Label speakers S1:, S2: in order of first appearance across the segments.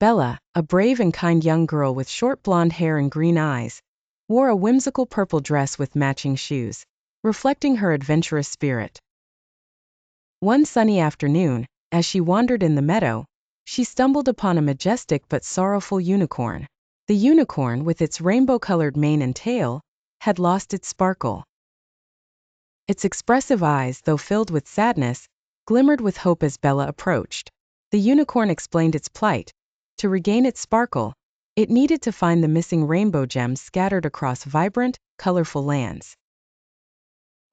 S1: Bella, a brave and kind young girl with short blonde hair and green eyes, wore a whimsical purple dress with matching shoes, reflecting her adventurous spirit. One sunny afternoon, as she wandered in the meadow, she stumbled upon a majestic but sorrowful unicorn. The unicorn, with its rainbow-colored mane and tail, had lost its sparkle. Its expressive eyes, though filled with sadness, glimmered with hope as Bella approached. The unicorn explained its plight. To regain its sparkle, it needed to find the missing rainbow gems scattered across vibrant, colorful lands.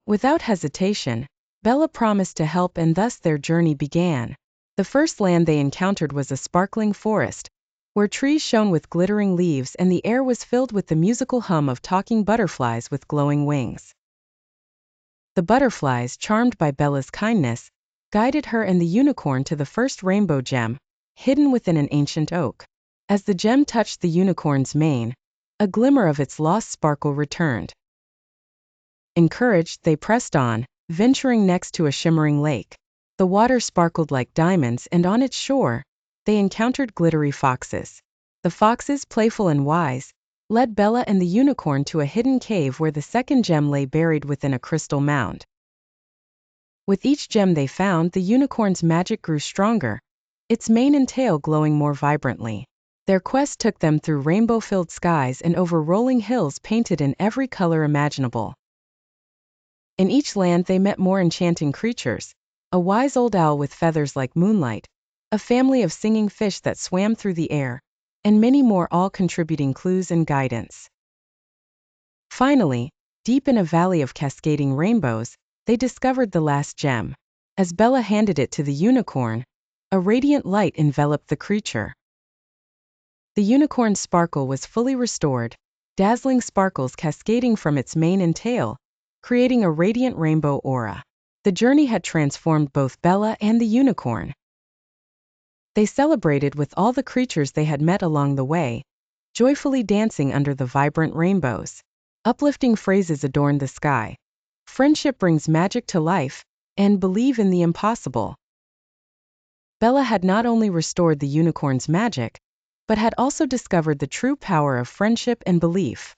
S1: Without hesitation, Bella promised to help, and thus their journey began. The first land they encountered was a sparkling forest, where trees shone with glittering leaves and the air was filled with the musical hum of talking butterflies with glowing wings. The butterflies, charmed by Bella's kindness, guided her and the unicorn to the first rainbow gem, hidden within an ancient oak. As the gem touched the unicorn's mane, a glimmer of its lost sparkle returned. Encouraged, they pressed on, venturing next to a shimmering lake. The water sparkled like diamonds, and on its shore, they encountered glittery foxes. The foxes, playful and wise, led Bella and the unicorn to a hidden cave where the second gem lay buried within a crystal mound. With each gem they found, the unicorn's magic grew stronger, its mane and tail glowing more vibrantly. Their quest took them through rainbow-filled skies and over rolling hills painted in every color imaginable. In each land they met more enchanting creatures, a wise old owl with feathers like moonlight, a family of singing fish that swam through the air, and many more, all contributing clues and guidance. Finally, deep in a valley of cascading rainbows, they discovered the last gem. As Bella handed it to the unicorn, a radiant light enveloped the creature. The unicorn's sparkle was fully restored, dazzling sparkles cascading from its mane and tail, creating a radiant rainbow aura. The journey had transformed both Bella and the unicorn. They celebrated with all the creatures they had met along the way, joyfully dancing under the vibrant rainbows. Uplifting phrases adorned the sky. Friendship brings magic to life, and believe in the impossible. Bella had not only restored the unicorn's magic, but had also discovered the true power of friendship and belief.